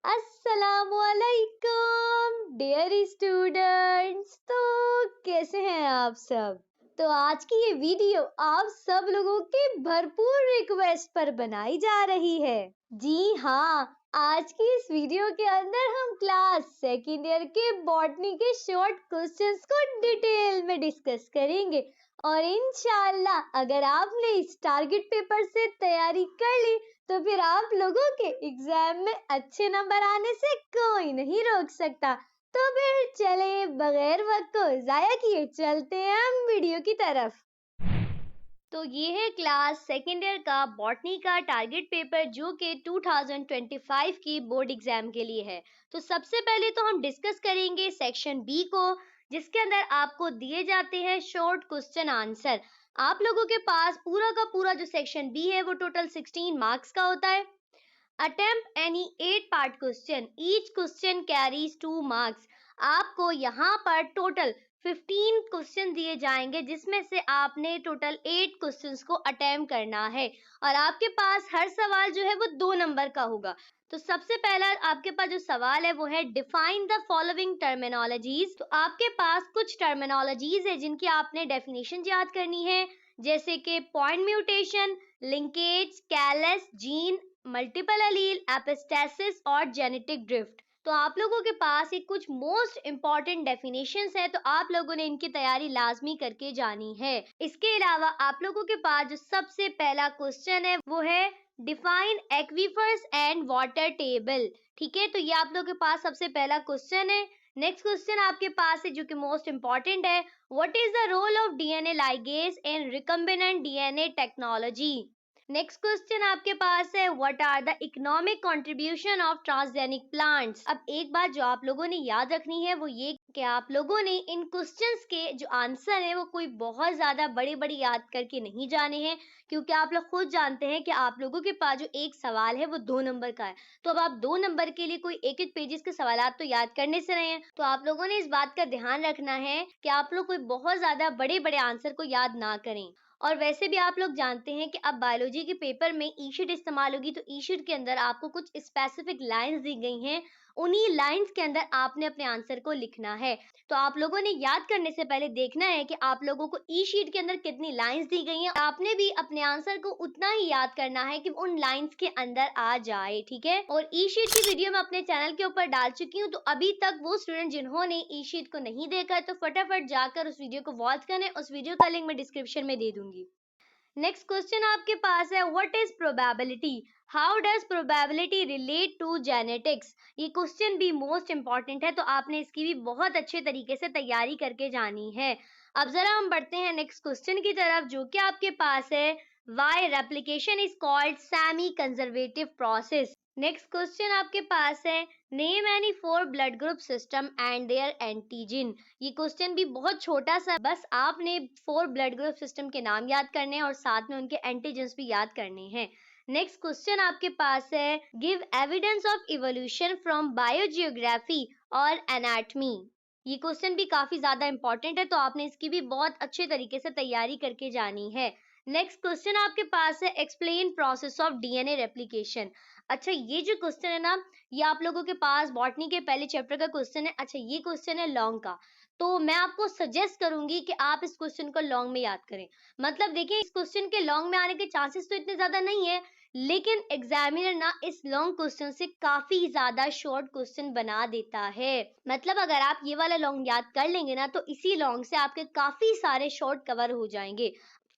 अस्सलामुअलैकुम dear students. तो कैसे हैं आप सब? तो आज की ये वीडियो आप सब लोगों के भरपूर रिक्वेस्ट पर बनाई जा रही है। जी हाँ, आज की इस वीडियो के अंदर हम क्लास सेकेंड ईयर के बॉटनी के शॉर्ट क्वेश्चंस को डिटेल में डिस्कस करेंगे और इंशाल्लाह अगर आपने इस टारगेट पेपर से तैयारी कर ली तो फिर आप लोगों के एग्जाम में अच्छे नंबर आने से कोई नहीं रोक सकता। तो फिर चले बगैर वक्त को जाया किए चलते हैं हम वीडियो की तरफ। तो ये है क्लास सेकेंड ईयर का बॉटनी का टारगेट पेपर जो कि 2025 की बोर्ड एग्जाम के लिए है। तो सबसे पहले तो हम डिस्कस करेंगे सेक्शन बी को, जिसके अंदर आपको दिए जाते हैं शॉर्ट क्वेश्चन आंसर। आप लोगों के पास पूरा का पूरा जो सेक्शन बी है वो टोटल 16 मार्क्स का होता है। Attempt any 8 part question, each question carries 2 marks. आपको यहाँ पर टोटल 15 क्वेश्चन दिए जाएंगे जिसमें से आपने टोटल 8 क्वेश्चंस को अटेम्प्ट करना है और आपके पास हर सवाल जो है वो 2 नंबर का होगा। तो सबसे पहला आपके पास जो सवाल है वो है डिफाइन द फॉलोइंग टर्मिनोलॉजीज। तो आपके पास कुछ टर्मिनोलॉजीज है जिनकी आपने डेफिनेशन याद करनी है, जैसे कि point mutation, linkage, callus, gene, multiple allele, epistasis और जेनेटिक ड्रिफ्ट। तो आप लोगों के पास ये कुछ मोस्ट इंपॉर्टेंट डेफिनेशंस है, तो आप लोगों ने इनकी तैयारी लाजमी करके जानी है। इसके अलावा आप लोगों के पास जो सबसे पहला क्वेश्चन है वो है define aquifers and water table. ठीक है, तो ये आप लोगों के पास सबसे पहला क्वेश्चन है। नेक्स्ट क्वेश्चन आपके पास है जो कि मोस्ट इंपॉर्टेंट है, what is the role of DNA ligase in recombinant DNA technology. Next question आपके पास है what are the economic contribution of transgenic plants. अब एक बात जो आप लोगों ने याद रखनी है वो ये कि आप लोगों ने इन क्वेश्चंस के जो आंसर है वो कोई बहुत ज्यादा बड़े बड़े याद करके नहीं जाने हैं, क्योंकि आप लोग खुद जानते हैं कि आप लोगों के पास जो एक सवाल है वो 2 नंबर का है। तो अब आप 2 नंबर के लिए कोई एक एक पेजेस के सवाल तो याद करने से रहे हैं, तो आप लोगों ने इस बात का ध्यान रखना है कि आप लोग कोई बहुत ज्यादा बड़े बड़े आंसर को याद ना करें। और वैसे भी आप लोग जानते हैं कि अब बायोलॉजी के पेपर में ई शीट इस्तेमाल होगी, तो ई शीट के अंदर आपको कुछ स्पेसिफिक लाइंस दी गई हैं, उन्हीं लाइंस के अंदर आपने अपने आंसर को लिखना है। तो आप लोगों ने याद करने से पहले देखना है कि आप लोगों को ई शीट के अंदर कितनी लाइंस दी गई हैं, आपने भी अपने आंसर को उतना ही याद करना है कि उन लाइंस के अंदर आ जाए। ठीक है, और ई शीट की वीडियो मैं अपने चैनल के ऊपर डाल चुकी हूँ, तो अभी तक वो स्टूडेंट जिन्होंने ई शीट को नहीं देखा है तो फटाफट जाकर उस वीडियो को वॉच करें। उस वीडियो का लिंक मैं डिस्क्रिप्शन में दे दूंगी। नेक्स्ट क्वेश्चन आपके पास है what is probability, how does probability relate to genetics. ये क्वेश्चन भी मोस्ट इंपॉर्टेंट है, तो आपने इसकी भी बहुत अच्छे तरीके से तैयारी करके जानी है। अब जरा हम बढ़ते हैं नेक्स्ट क्वेश्चन की तरफ, जो कि आपके पास है why replication is called semi conservative process. Next question आपके पास है name any 4 blood group system and their antigen. ये क्वेश्चन भी बहुत छोटा सा, बस आपने 4 ब्लड ग्रुप सिस्टम के नाम याद करने हैं और साथ में उनके एंटीजेंस भी याद करने हैं। नेक्स्ट क्वेश्चन आपके पास है give evidence of evolution from biogeography और एनाटॉमी। ये क्वेश्चन भी काफी ज्यादा इंपॉर्टेंट है, तो आपने इसकी भी बहुत अच्छे तरीके से तैयारी करके जानी है। नेक्स्ट क्वेश्चन आपके पास है explain process of DNA replication. अच्छा, ये जो क्वेश्चन है ना, ये आप लोगों के पास बॉटनी के पहले चैप्टर का क्वेश्चन है। अच्छा, ये क्वेश्चन है लॉन्ग का, तो मैं आपको सजेस्ट करूंगी कि आप इस क्वेश्चन को लॉन्ग में याद करें। मतलब देखिए, इस क्वेश्चन के लॉन्ग में आने के चांसेस तो इतने ज्यादा नहीं है, लेकिन एग्जामिनर ना इस लॉन्ग क्वेश्चन से काफी ज्यादा शॉर्ट क्वेश्चन बना देता है। मतलब अगर आप ये वाला लॉन्ग याद कर लेंगे ना, तो इसी लॉन्ग से आपके काफी सारे शॉर्ट कवर हो जाएंगे।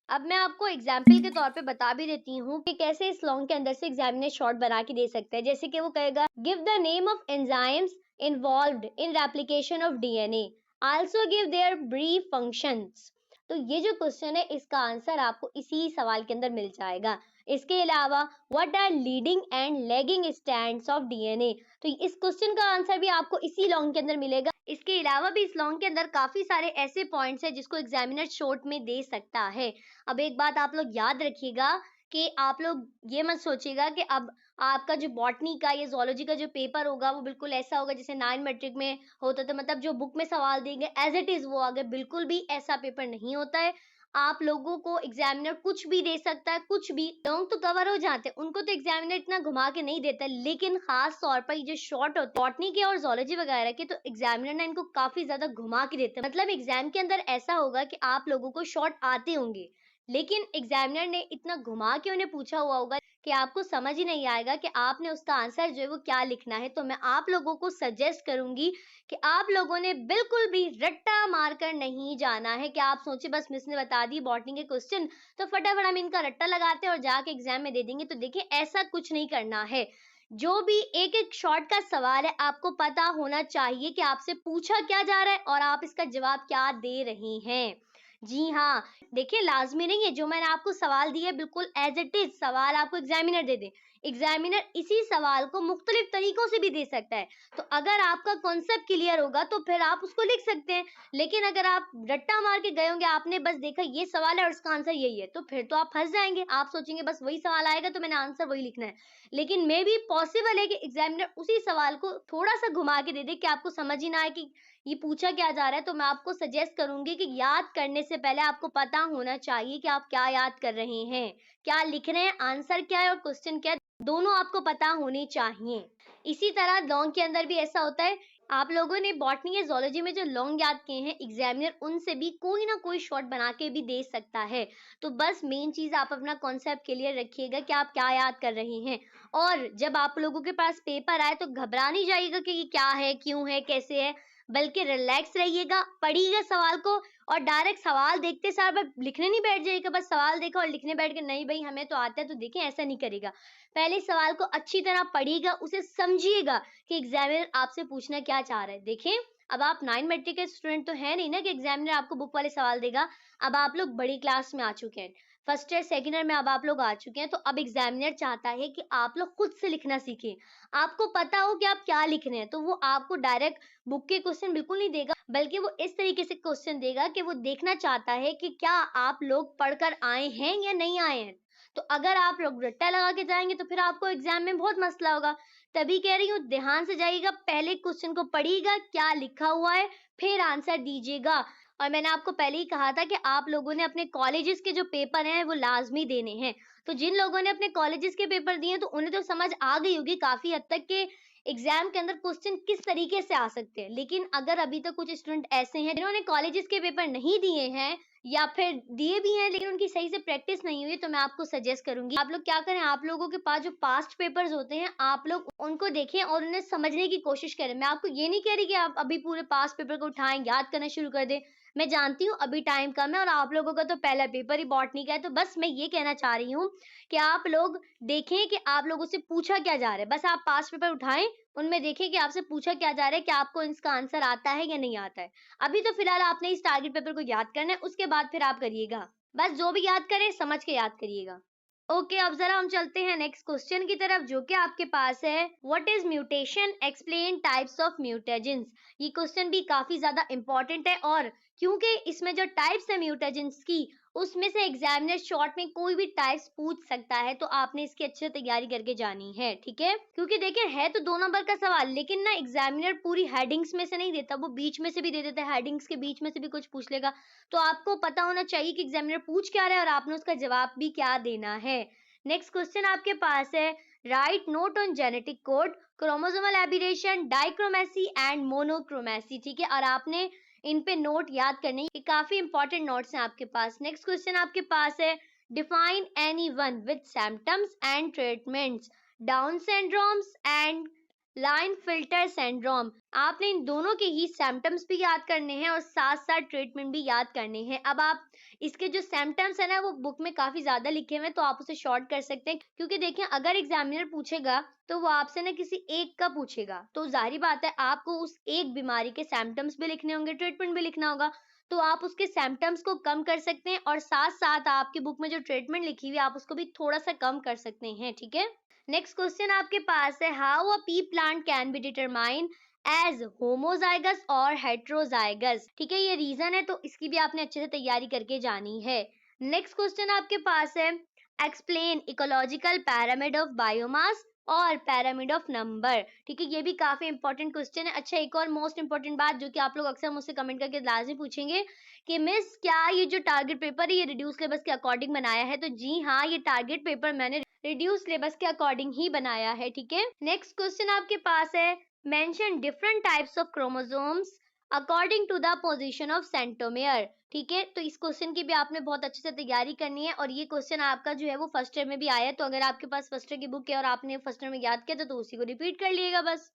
अब मैं आपको एग्जाम्पल के तौर पे बता भी देती हूँ कि कैसे इस लॉन्ग के अंदर से एग्जामिनर शॉर्ट बना के दे सकते हैं। जैसे कि वो कहेगा give the name of enzymes involved in replication of DNA, also give their brief functions. तो ये जो क्वेश्चन है इसका आंसर आपको इसी सवाल के अंदर मिल जाएगा। इसके अलावा what are leading and lagging strands of DNA, तो इस क्वेश्चन का आंसर भी आपको इसी लॉन्ग के अंदर मिलेगा। इसके अलावा भी इस लॉन्ग के अंदर काफी सारे ऐसे पॉइंट्स हैं जिसको एग्जामिनर शॉर्ट में दे सकता है। अब एक बात आप लोग याद रखिएगा कि आप लोग ये मत सोचिएगा कि अब आपका जो बॉटनी का या जोलॉजी का जो पेपर होगा वो बिल्कुल ऐसा होगा जैसे 9 मैट्रिक में होता था, मतलब जो बुक में सवाल देंगे एज इट इज वो आगे, बिल्कुल भी ऐसा पेपर नहीं होता है। आप लोगों को एग्जामिनर कुछ भी दे सकता है, कुछ भी। लॉन्ग तो कवर हो जाते हैं, उनको तो एग्जामिनर इतना घुमा के नहीं देता, लेकिन खास तौर पर ये जो शॉर्ट होते हैं बॉटनी के और जोलॉजी वगैरह के, तो एग्जामिनर ना इनको काफी ज्यादा घुमा के देते हैं। मतलब एग्जाम के अंदर ऐसा होगा कि आप लोगों को शॉर्ट आते होंगे, लेकिन एग्जामिनर ने इतना घुमा के उन्हें पूछा हुआ होगा कि आपको समझ ही नहीं आएगा कि आपने उसका आंसर जो है वो क्या लिखना है। तो मैं आप लोगों को सजेस्ट करूंगी कि आप लोगों ने बिल्कुल भी रट्टा मारकर नहीं जाना है कि आप सोचे बस मिस ने बता दी बॉटनी के क्वेश्चन तो फटाफट हम इनका रट्टा लगाते हैं और जाके एग्जाम में दे देंगे। तो देखिए ऐसा कुछ नहीं करना है। जो भी एक एक शॉर्ट का सवाल है आपको पता होना चाहिए कि आपसे पूछा क्या जा रहा है और आप इसका जवाब क्या दे रहे हैं। जी हाँ, देखिए लाजमी नहीं है जो मैंने आपको सवाल दिया है बिल्कुल एज इट इज सवाल आपको एग्जामिनर दे दे। एग्जामिनर इसी सवाल को मुख्तलिफ तरीकों से भी दे सकता है। तो अगर आपका कॉन्सेप्ट क्लियर होगा तो फिर आप उसको लिख सकते हैं। लेकिन अगर आप रट्टा मार के गए होंगे, आपने बस देखा ये सवाल है और इसका आंसर यही है, तो फिर तो आप फंस जाएंगे। आप सोचेंगे बस वही सवाल आएगा तो मैंने आंसर वही लिखना है। लेकिन मे भी पॉसिबल है कि एग्जामिनर उसी सवाल को थोड़ा सा घुमा के दे दे कि आपको समझ ही ना आए कि ये पूछा क्या जा रहा है। तो मैं आपको सजेस्ट करूंगी कि याद करने से पहले आपको पता होना चाहिए कि आप क्या याद कर रहे हैं, क्या लिख रहे हैं, आंसर क्या है और क्वेश्चन क्या है, दोनों आपको पता होने चाहिए। इसी तरह लॉन्ग के अंदर भी ऐसा होता है। आप लोगों ने बॉटनी या जोलॉजी में जो लॉन्ग याद किए हैं, एग्जामिनर उनसे भी कोई ना कोई शॉर्ट बना के भी दे सकता है। तो बस मेन चीज आप अपना कॉन्सेप्ट क्लियर रखिएगा कि आप क्या याद कर रहे हैं। और जब आप लोगों के पास पेपर आए तो घबरा नहीं जाइएगा कि ये क्या है, क्यों है, कैसे है, बल्कि रिलैक्स रहिएगा, पढ़िएगा सवाल को और डायरेक्ट सवाल देखते सार बस लिखने नहीं बैठ जाइएगा। बस सवाल देखा और लिखने बैठ के नहीं भाई हमें तो आता है तो देखें, ऐसा नहीं करेगा। पहले सवाल को अच्छी तरह पढ़िएगा, उसे समझिएगा कि एग्जामिनर आपसे पूछना क्या चाह रहा है। देखें, अब आप 9 मैट्रिक के स्टूडेंट तो है नहीं ना कि एग्जामिनर आपको बुक वाले सवाल देगा। अब आप लोग बड़ी क्लास में आ चुके हैं, फर्स्ट ईयर सेकेंड ईयर में अब आप लोग आ चुके हैं। तो अब एग्जामिनर चाहता है कि आप लोग खुद से लिखना सीखें, आपको पता हो कि आप क्या लिख रहे हैं। तो वो आपको डायरेक्ट बुक के क्वेश्चन बिल्कुल नहीं देगा, बल्कि वो इस तरीके से क्वेश्चन देगा कि वो देखना चाहता है कि क्या आप लोग पढ़कर आए हैं या नहीं आए हैं। तो अगर आप लोग रट्टा लगा के जाएंगे तो फिर आपको एग्जाम में बहुत मसला होगा। तभी कह रही हूँ ध्यान से जाइएगा, पहले क्वेश्चन को पढ़िएगा क्या लिखा हुआ है, फिर आंसर दीजिएगा। और मैंने आपको पहले ही कहा था कि आप लोगों ने अपने कॉलेजेस के जो पेपर हैं वो लाजमी देने हैं। तो जिन लोगों ने अपने कॉलेजेस के पेपर दिए तो उन्हें तो समझ आ गई होगी काफी हद तक के एग्जाम के अंदर क्वेश्चन किस तरीके से आ सकते हैं। लेकिन अगर अभी तक कुछ स्टूडेंट ऐसे हैं जिन्होंने कॉलेजेस के पेपर नहीं दिए हैं या फिर दिए भी हैं लेकिन उनकी सही से प्रैक्टिस नहीं हुई, तो मैं आपको सजेस्ट करूंगी आप लोग क्या करें, आप लोगों के पास जो पास्ट पेपर्स होते हैं आप लोग उनको देखें और उन्हें समझने की कोशिश करें। मैं आपको ये नहीं कह रही कि आप अभी पूरे पास्ट पेपर को उठाएं याद करना शुरू कर दें। मैं जानती हूँ अभी टाइम कम है और आप लोगों का तो पहला पेपर ही बॉटनी का है। तो बस मैं ये कहना चाह रही हूँ कि आप लोग देखें कि आप लोगों से पूछा क्या जा रहा है। बस आप पास्ट पेपर उठाएं, उनमें देखें कि आपसे पूछा क्या जा रहा है, कि आपको इसका आंसर आता है या नहीं आता है। अभी तो फिलहाल आपने इस टारगेट पेपर को याद करना है, उसके बाद फिर आप करिएगा। बस जो भी याद करें समझ के याद करिएगा। ओके, अब जरा हम चलते हैं नेक्स्ट क्वेश्चन की तरफ जो कि आपके पास है, what is mutation, explain types of mutagens. ये क्वेश्चन भी काफी ज्यादा इंपॉर्टेंट है और क्योंकि इसमें जो टाइप्स है म्यूटेजेंस की उसमें से एग्जामिनर शॉर्ट में कोई भी टाइप्स पूछ सकता है, तो आपने इसकी अच्छे से तैयारी करके जानी है, ठीक है। क्योंकि देखिए है तो 2 नंबर का सवाल, लेकिन ना एग्जामिनर पूरी हेडिंग्स में से नहीं देता, वो बीच में से भी दे देता है, हेडिंग्स के बीच में से भी कुछ पूछ लेगा। तो आपको पता होना चाहिए कि एग्जामिनर पूछ क्या रहा है और आपने उसका जवाब भी क्या देना है। नेक्स्ट क्वेश्चन आपके पास है, write note on genetic code, chromosomal aberration, dichromacy and monochromacy, ठीक है। और आपने इन पे नोट याद करने, ये काफी इंपॉर्टेंट नोट्स हैं आपके पास। नेक्स्ट क्वेश्चन आपके पास है, define any one with symptoms and treatments, down syndromes and line filter syndrome. आपने इन दोनों के ही सिम्टम्स भी याद करने हैं और साथ साथ ट्रीटमेंट भी याद करने हैं। अब आप इसके जो सिम्टम्स है ना वो बुक में काफी ज्यादा लिखे हुए हैं, तो आप उसे शॉर्ट कर सकते हैं। क्योंकि देखिए अगर एग्जामिनर पूछेगा तो वो आपसे ना किसी एक का पूछेगा, तो जाहिर बात है आपको उस एक बीमारी के सिम्टम्स भी लिखने होंगे, ट्रीटमेंट भी लिखना होगा। तो आप उसके सिम्टम्स को कम कर सकते हैं और साथ साथ आपकी बुक में जो ट्रीटमेंट लिखी हुई है आप उसको भी थोड़ा सा कम कर सकते हैं, ठीक है। नेक्स्ट क्वेश्चन आपके पास है, how a pea plant can be determine as homozygous और हेट्रोजाइगस, ठीक है। ये रीजन है तो इसकी भी आपने अच्छे से तैयारी करके जानी है। नेक्स्ट क्वेश्चन आपके पास है, explain ecological pyramid of biomass, और pyramid of number, ठीक है, ये भी काफी इंपॉर्टेंट क्वेश्चन है। अच्छा, एक और मोस्ट इंपॉर्टेंट बात जो कि आप लोग अक्सर मुझसे कमेंट करके लाजमी पूछेंगे कि मिस क्या ये जो टारगेट पेपर है ये रिड्यूस सिलेबस के अकॉर्डिंग बनाया है? तो जी हाँ, ये टारगेट पेपर मैंने रिड्यूस सिलेबस के अकॉर्डिंग ही बनाया है, ठीक है। नेक्स्ट क्वेश्चन आपके पास है, mention different types of chromosomes according to the position of centromere, ठीक है। तो इस क्वेश्चन की भी आपने बहुत अच्छे से तैयारी करनी है और ये क्वेश्चन आपका जो है वो फर्स्ट ईयर में भी आया है। तो अगर आपके पास फर्स्ट ईयर की बुक है और आपने फर्स्ट ईयर में याद किया तो उसी को रिपीट कर लिएगा बस,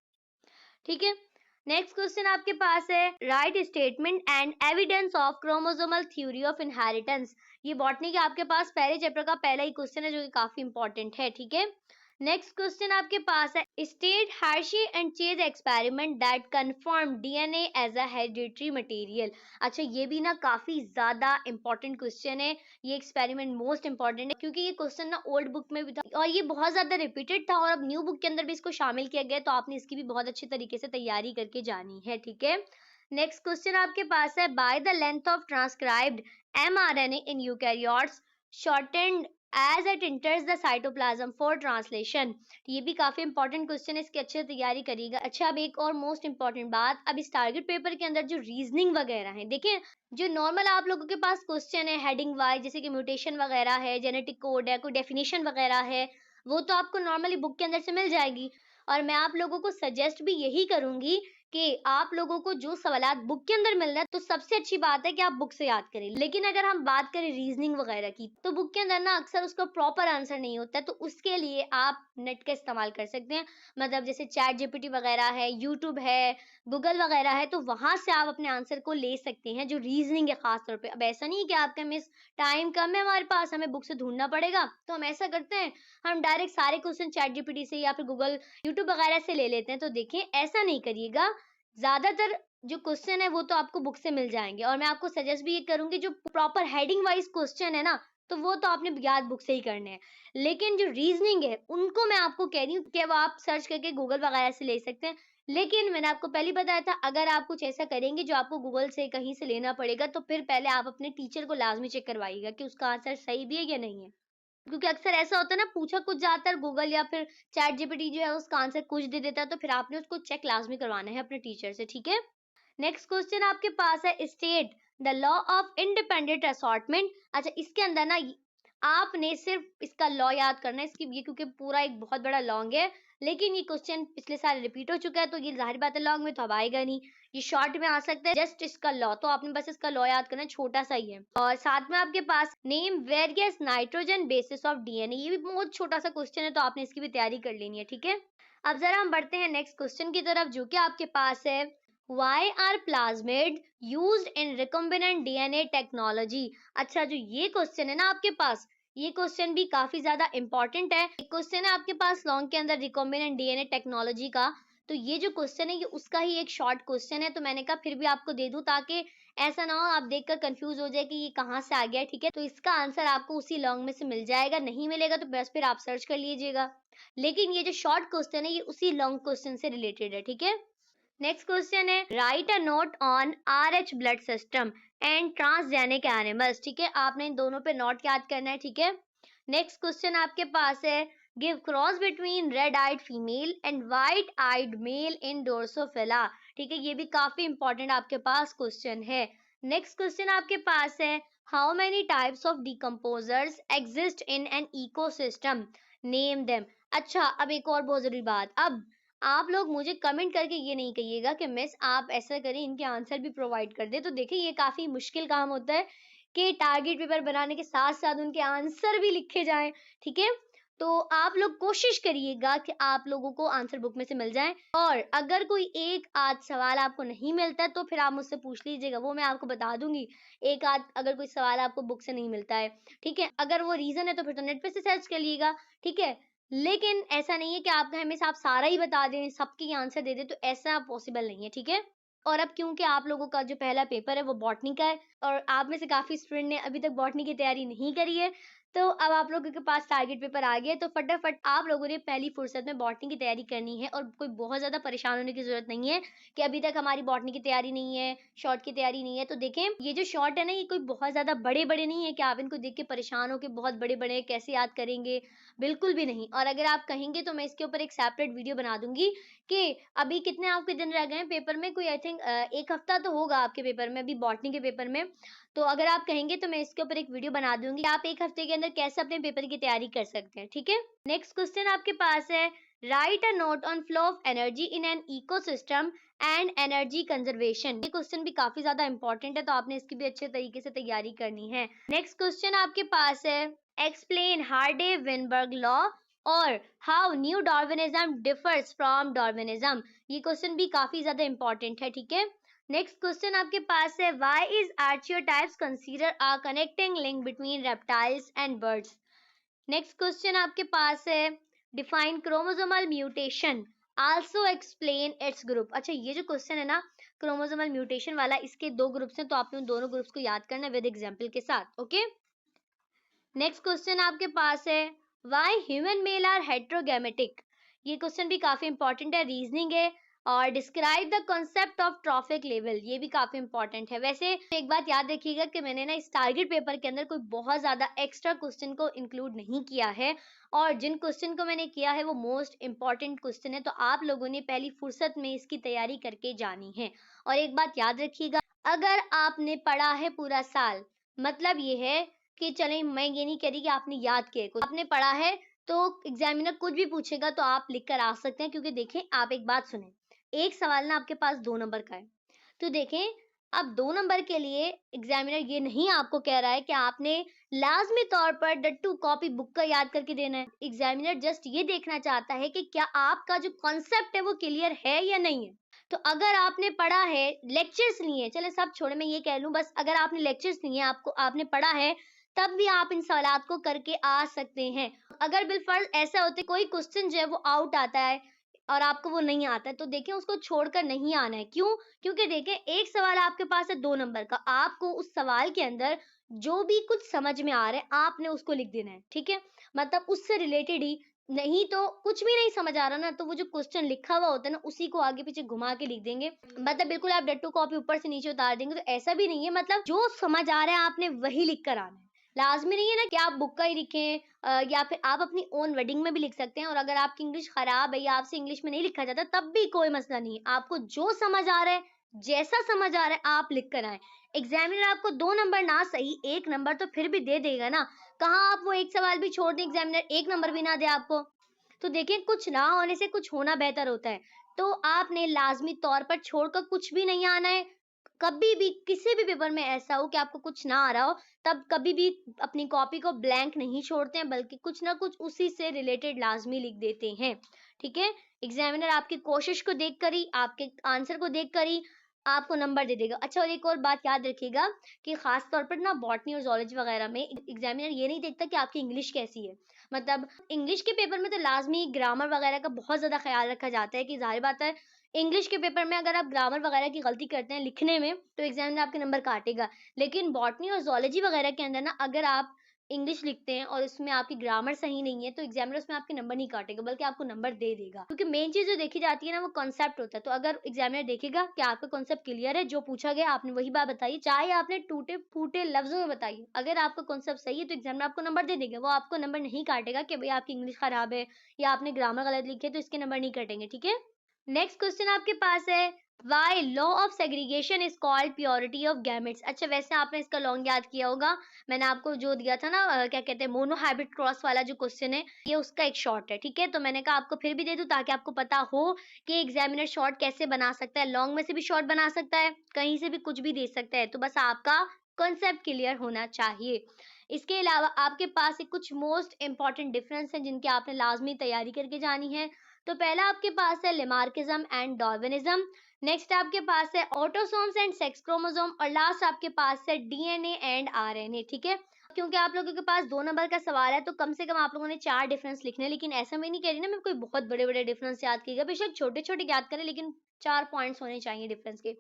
ठीक है। नेक्स्ट क्वेश्चन आपके पास है, right statement and evidence of chromosomal theory of inheritance. ये बॉटनी के आपके पास पहले चैप्टर का पहला ही क्वेश्चन है जो कि काफी इंपॉर्टेंट है, ठीक है। नेक्स्ट क्वेश्चन आपके पास है, state Hershey and Chase experiment that confirm DNA as a hereditary material. अच्छा, ये भी ना काफी ज्यादा इंपॉर्टेंट क्वेश्चन है। ये एक्सपेरिमेंट मोस्ट इंपॉर्टेंट है क्योंकि ये क्वेश्चन ना ओल्ड बुक में भी था और ये बहुत ज्यादा रिपीटेड था और अब न्यू बुक के अंदर भी इसको शामिल किया गया, तो आपने इसकी भी बहुत अच्छी तरीके से तैयारी करके जानी है, ठीक है। नेक्स्ट क्वेश्चन आपके पास है, by the length of transcribed mRNA in eukaryotes shortened as it enters the cytoplasm for translation। ये भी काफी इंपॉर्टेंट क्वेश्चन है, इसकी अच्छे से तैयारी करिएगा। अच्छा, अब एक और मोस्ट इंपॉर्टेंट बात, अब इस टारगेट पेपर के अंदर जो रीजनिंग वगैरह है, देखिए जो नॉर्मल आप लोगों के पास क्वेश्चन है हेडिंग वाइज, जैसे कि म्यूटेशन वगैरह है, जेनेटिक कोड है, कोई डेफिनेशन वगैरह है, वो तो आपको नॉर्मली बुक के अंदर से मिल जाएगी। और मैं आप लोगों को सजेस्ट भी यही करूंगी कि आप लोगों को जो सवालात बुक के अंदर मिल रहा है तो सबसे अच्छी बात है कि आप बुक से याद करें। लेकिन अगर हम बात करें रीजनिंग वगैरह की तो बुक के अंदर ना अक्सर उसका प्रॉपर आंसर नहीं होता है, तो उसके लिए आप नेट का इस्तेमाल कर सकते हैं। मतलब जैसे चैट जीपीटी वगैरह है, यूट्यूब है, गूगल वगैरह है, तो वहां से आप अपने आंसर को ले सकते हैं जो रीजनिंग है खास तौर पे। अब ऐसा नहीं है कि आपका मिस टाइम कम है हमारे पास, हमें बुक से ढूंढना पड़ेगा, तो हम ऐसा करते हैं, हम डायरेक्ट सारे क्वेश्चन चैट जीपीटी से या फिर गूगल यूट्यूब वगैरह से ले लेते हैं। तो देखिए ऐसा नहीं करिएगा, ज्यादातर जो क्वेश्चन है वो तो आपको बुक से मिल जाएंगे और मैं आपको सजेस्ट भी ये करूंगी जो प्रॉपर हेडिंग वाइज क्वेश्चन है ना, तो वो तो आपने याद बुक से ही करने हैं। लेकिन जो रीजनिंग है उनको मैं आपको कह रही हूँ कि वो आप सर्च करके गूगल वगैरह से ले सकते हैं। लेकिन मैंने आपको पहले बताया था, अगर आप कुछ ऐसा करेंगे जो आपको गूगल से कहीं से लेना पड़ेगा तो फिर पहले आप अपने टीचर को लाजमी चेक करवाइएगा कि उसका आंसर सही भी है या नहीं है। क्योंकि अक्सर ऐसा होता है ना, पूछा कुछ जाता है, गूगल या फिर चैट जीपीटी जो है उसका आंसर कुछ दे देता है, तो फिर आपने उसको चेक लाजमी करवाना है अपने टीचर से, ठीक है। नेक्स्ट क्वेश्चन आपके पास है, state the law of independent assortment. अच्छा, इसके अंदर ना आपने सिर्फ इसका लॉ याद करना है, इसकी ये क्योंकि पूरा एक बहुत बड़ा लॉन्ग है, लेकिन ये क्वेश्चन पिछले साल रिपीट हो चुका है तो ये जाहिर बात है लॉन्ग में तो अब आएगा नहीं, ये शॉर्ट में आ सकता है। जस्ट इसका लॉ, तो आपने बस इसका लॉ याद करना है, छोटा सा ही है। और साथ में आपके पास name various nitrogen bases of DNA, ये भी बहुत छोटा सा क्वेश्चन है तो आपने इसकी भी तैयारी कर लेनी है, ठीक है। अब जरा हम बढ़ते हैं नेक्स्ट क्वेश्चन की तरफ जो कि आपके पास है, Why are plasmid used in recombinant DNA technology? अच्छा, जो ये क्वेश्चन है ना आपके पास, ये क्वेश्चन भी काफी ज्यादा इंपॉर्टेंट है। एक क्वेश्चन है आपके पास लॉन्ग के अंदर रिकॉम्बिनेंट डीएनए टेक्नोलॉजी का, तो ये जो क्वेश्चन है ये उसका ही एक शॉर्ट क्वेश्चन है, तो मैंने कहा फिर भी आपको दे दूं ताकि ऐसा ना हो आप देखकर कंफ्यूज हो जाए कि ये कहाँ से आ गया, ठीक है। तो इसका आंसर आपको उसी लॉन्ग में से मिल जाएगा, नहीं मिलेगा तो बस फिर आप सर्च कर लीजिएगा। लेकिन ये जो शॉर्ट क्वेश्चन है ये उसी लॉन्ग क्वेश्चन से रिलेटेड है, ठीक है। नेक्स्ट क्वेश्चन है, right a note on RH blood system and transgenic animals, ठीक है। आपने इन दोनों पे नोट याद करना है, ठीक है। नेक्स्ट क्वेश्चन आपके पास है, give cross between red eyed female and white eyed male in drosophila, ठीक है। ये भी काफी इंपॉर्टेंट आपके पास क्वेश्चन है। नेक्स्ट क्वेश्चन आपके पास है, how many types of decomposers exist in an ecosystem, name them. अच्छा, अब एक और बहुत जरूरी बात, अब आप लोग मुझे कमेंट करके ये नहीं कहिएगा कि मिस आप ऐसा करें इनके आंसर भी प्रोवाइड कर दे। तो देखिए ये काफी मुश्किल काम होता है कि टारगेट पेपर बनाने के साथ साथ उनके आंसर भी लिखे जाएं, ठीक है। तो आप लोग कोशिश करिएगा कि आप लोगों को आंसर बुक में से मिल जाए, और अगर कोई एक आध सवाल आपको नहीं मिलता है तो फिर आप मुझसे पूछ लीजिएगा, वो मैं आपको बता दूंगी। एक आध अगर कोई सवाल आपको बुक से नहीं मिलता है, ठीक है, अगर वो रीजन है तो फिर तो नेट पे से सर्च कर लीजिएगा, ठीक है। लेकिन ऐसा नहीं है कि आप हमेशा आप सारा ही बता दें, सबकी आंसर दे दें, तो ऐसा पॉसिबल नहीं है, ठीक है। और अब क्योंकि आप लोगों का जो पहला पेपर है वो बॉटनी का है और आप में से काफी स्टूडेंट ने अभी तक बॉटनी की तैयारी नहीं करी है, तो अब आप लोगों के पास टारगेट पेपर आ गया, तो फटाफट आप लोगों ने पहली फुर्सत में बॉटनी की तैयारी करनी है और कोई बहुत ज़्यादा परेशान होने की ज़रूरत नहीं है कि अभी तक हमारी बॉटनी की तैयारी नहीं है, शॉर्ट की तैयारी नहीं है। तो देखें, ये जो शॉर्ट है ना, ये कोई बहुत ज़्यादा बड़े-बड़े नहीं है कि आप इनको देख के परेशान हो कि बहुत बड़े-बड़े कैसे याद करेंगे, बिल्कुल भी नहीं। और अगर आप कहेंगे तो मैं इसके ऊपर एक सेपरेट वीडियो बना दूँगी कि अभी कितने आपके दिन रह गए हैं पेपर में, कोई आई थिंक 1 हफ्ता तो होगा आपके पेपर में, अभी बॉटनी के पेपर में। तो अगर आप कहेंगे तो मैं इसके ऊपर एक वीडियो बना दूँगी, आप 1 हफ्ते के अंदर कैसे अपने पेपर की तैयारी कर सकते हैं, ठीक है? नेक्स्ट क्वेश्चन आपके पास है, right a note on flow of energy in an ecosystem and energy conservation. ये क्वेश्चन भी काफी ज्यादा इंपॉर्टेंट है, तो आपने इसकी भी अच्छे तरीके से तैयारी करनी है। नेक्स्ट क्वेश्चन आपके पास है, एक्सप्लेन हार्डे-विनबर्ग लॉ और how new Darwinism differs from Darwinism. ये क्वेश्चन भी काफी ज्यादा इंपॉर्टेंट है, ठीक है? नेक्स्ट क्वेश्चन आपके पास है, why is archaeopteryx consider a connecting link between reptiles and birds. Next question आपके पास है, define chromosomal mutation, also explain its group. अच्छा, ये जो क्वेश्चन है ना क्रोमोसोमल म्यूटेशन वाला, इसके 2 ग्रुप्स हैं, तो आपने उन दोनों ग्रुप्स को याद करना है विद एग्जांपल के साथ, ओके? नेक्स्ट क्वेश्चन आपके पास है, व्हाई ह्यूमन मेल आर हेट्रोगैमेटिक। ये क्वेश्चन भी काफी इंपॉर्टेंट है, रीजनिंग है। और describe the concept of trophic level, ये भी काफी इंपॉर्टेंट है। वैसे एक बात याद रखिएगा कि मैंने ना इस टारगेट पेपर के अंदर कोई बहुत ज्यादा एक्स्ट्रा क्वेश्चन को इंक्लूड नहीं किया है, और जिन क्वेश्चन को मैंने किया है वो मोस्ट इंपॉर्टेंट क्वेश्चन है, तो आप लोगों ने पहली फुर्सत में इसकी तैयारी करके जानी है। और एक बात याद रखिएगा, अगर आपने पढ़ा है पूरा साल, मतलब ये है कि चलें, मैं ये नहीं कह रही कि आपने याद किया है, कुछ आपने पढ़ा है, तो एग्जामिनर कुछ भी पूछेगा तो आप लिख कर आ सकते हैं। क्योंकि देखें, आप एक बात सुने, एक सवाल ना आपके पास 2 नंबर का है, तो देखें, अब 2 नंबर के लिए एग्जामिनर ये नहीं आपको कह रहा है कि आपने लाजमी तौर पर डट्टू कॉपी बुक का याद करके देना है। एग्जामिनर जस्ट ये देखना चाहता है कि क्या आपका जो कॉन्सेप्ट है वो क्लियर है या नहीं है। तो अगर आपने पढ़ा है, लेक्चर्स लिए, चले सब छोड़े, मैं ये कह लूं बस, अगर आपने लेक्चर्स लिए, आपको आपने पढ़ा है, तब भी आप इन सवालात को करके आ सकते हैं। अगर बिलफर्ज ऐसा होते कोई क्वेश्चन जो है वो आउट आता है और आपको वो नहीं आता है, तो देखें उसको छोड़कर नहीं आना है। क्यों? क्योंकि देखें, एक सवाल आपके पास है 2 नंबर का, आपको उस सवाल के अंदर जो भी कुछ समझ में आ रहा है आपने उसको लिख देना है, ठीक है? मतलब उससे रिलेटेड ही, नहीं तो कुछ भी नहीं समझ आ रहा ना, तो वो जो क्वेश्चन लिखा हुआ होता है ना, उसी को आगे पीछे घुमा के लिख देंगे। मतलब बिल्कुल आप डट्टू कॉपी ऊपर से नीचे उतार देंगे, तो ऐसा भी नहीं है। मतलब जो समझ आ रहा है आपने वही लिख कर आना है। लाजमी नहीं है ना कि आप बुक का ही लिखें, या फिर आप अपनी ओन वर्डिंग में भी लिख सकते हैं। और अगर आपकी इंग्लिश खराब है या आपसे इंग्लिश में नहीं लिखा जाता, तब भी कोई मसला नहीं है। आपको जो समझ आ रहा है, जैसा समझ आ रहा है, आप लिख कर आए। एग्जामिनर आपको 2 नंबर ना सही 1 नंबर तो फिर भी दे देगा ना। कहाँ आप वो एक सवाल भी छोड़ दें, एग्जामिनर 1 नंबर भी ना दे आपको। तो देखिए, कुछ ना होने से कुछ होना बेहतर होता है। तो आपने लाजमी तौर पर छोड़कर कुछ भी नहीं आना है। कभी भी किसी भी पेपर में ऐसा हो कि आपको कुछ ना आ रहा हो, तब कभी भी अपनी कॉपी को ब्लैंक नहीं छोड़ते हैं, बल्कि कुछ ना कुछ उसी से रिलेटेड लाजमी लिख देते हैं, ठीक है? एग्जामिनर आपकी कोशिश को देखकर ही, आपके आंसर को देखकर ही आपको नंबर दे देगा। अच्छा, और एक और बात याद रखिएगा कि खास तौर पर ना बॉटनी और ज़ूलॉजी वगैरह में एग्जामिनर ये नहीं देखता कि आपकी इंग्लिश कैसी है। मतलब इंग्लिश के पेपर में तो लाजमी ग्रामर वगैरह का बहुत ज़्यादा ख्याल रखा जाता है कि ज़ाहिर बात है, इंग्लिश के पेपर में अगर आप ग्रामर वगैरह की गलती करते हैं लिखने में, तो एग्जामिनर आपके नंबर काटेगा। लेकिन बॉटनी और ज़ूलॉजी वगैरह के अंदर ना, अगर आप इंग्लिश लिखते हैं और उसमें आपकी ग्रामर सही नहीं है, तो एग्जामिनर उसमें आपके नंबर नहीं काटेगा, बल्कि आपको नंबर दे देगा। क्योंकि मेन चीज़ जो देखी जाती है ना, वो कॉन्सेप्ट होता है। तो अगर एग्जामिनर देखेगा कि आपका कॉन्सेप्ट क्लियर है, जो पूछा गया आपने वही बात बताई, चाहे आपने टूटे-फूटे लफ्ज़ों में बताई, अगर आपका कॉन्सेप्ट सही है, तो एग्जामिनर आपको नंबर दे देगा। वो आपको नंबर नहीं काटेगा कि भई आपकी इंग्लिश खराब है या आपने ग्रामर गलत लिखी है, तो इसके नंबर नहीं कटेंगे, ठीक है? नेक्स्ट क्वेश्चन आपके पास है, why law of segregation is called purity of gametes. अच्छा, वैसे आपने इसका लॉन्ग याद किया होगा, मैंने आपको जो दिया था ना, क्या कहते हैं, मोनो हाइब्रिड क्रॉस वाला जो क्वेश्चन है, ये उसका एक शॉर्ट है, ठीक है? तो मैंने कहा आपको फिर भी दे दूं ताकि आपको पता हो कि एग्जामिनर शॉर्ट कैसे बना सकता है। लॉन्ग में से भी शॉर्ट बना सकता है, कहीं से भी कुछ भी दे सकता है, तो बस आपका कॉन्सेप्ट क्लियर होना चाहिए। इसके अलावा आपके पास एक कुछ मोस्ट इंपॉर्टेंट डिफरेंस है जिनकी आपने लाजमी तैयारी करके जानी है। तो पहला आपके पास है लेमार्किज्म एंड डार्विनिज्म, नेक्स्ट आपके पास है ऑटोसोम्स एंड सेक्स क्रोमोसोम, और लास्ट आपके पास है डीएनए एंड आरएनए, ठीक है? क्योंकि आप लोगों के पास 2 नंबर का सवाल है, तो कम से कम आप लोगों ने 4 डिफरेंस लिखने हैं। लेकिन ऐसा मैं नहीं कह रही ना मैं कोई बहुत बड़े-बड़े डिफरेंस याद कीजिएगा, बेशक छोटे-छोटे याद करें, लेकिन 4 पॉइंट्स होने चाहिए डिफरेंस के।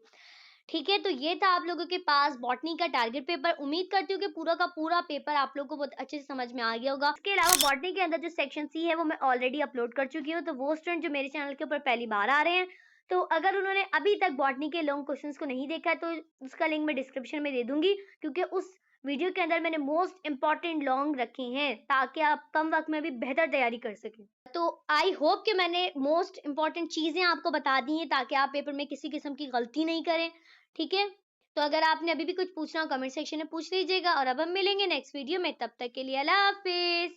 ठीक है, तो ये था आप लोगों के पास बॉटनी का टारगेट पेपर। उम्मीद करती हूँ कि पूरा का पूरा पेपर आप लोगों को बहुत अच्छे से समझ में आ गया होगा। इसके अलावा बॉटनी के अंदर जो सेक्शन सी है वो मैं ऑलरेडी अपलोड कर चुकी हूँ, तो वो स्टूडेंट जो मेरे चैनल के ऊपर पहली बार आ रहे हैं, तो अगर उन्होंने अभी तक बॉटनी के लॉन्ग क्वेश्चंस को नहीं देखा है तो उसका लिंक मैं डिस्क्रिप्शन में दे दूंगी, क्योंकि उस वीडियो के अंदर मैंने मोस्ट इंपॉर्टेंट लॉन्ग रखे हैं ताकि आप कम वक्त में भी बेहतर तैयारी कर सकें। तो आई होप कि मैंने मोस्ट इंपॉर्टेंट चीजें आपको बता दी हैं ताकि आप पेपर में किसी किस्म की गलती नहीं करें। ठीक है, तो अगर आपने अभी भी कुछ पूछना हो कमेंट सेक्शन में पूछ लीजिएगा, और अब हम मिलेंगे नेक्स्ट वीडियो में। तब तक के लिए अल्लाह हाफिज।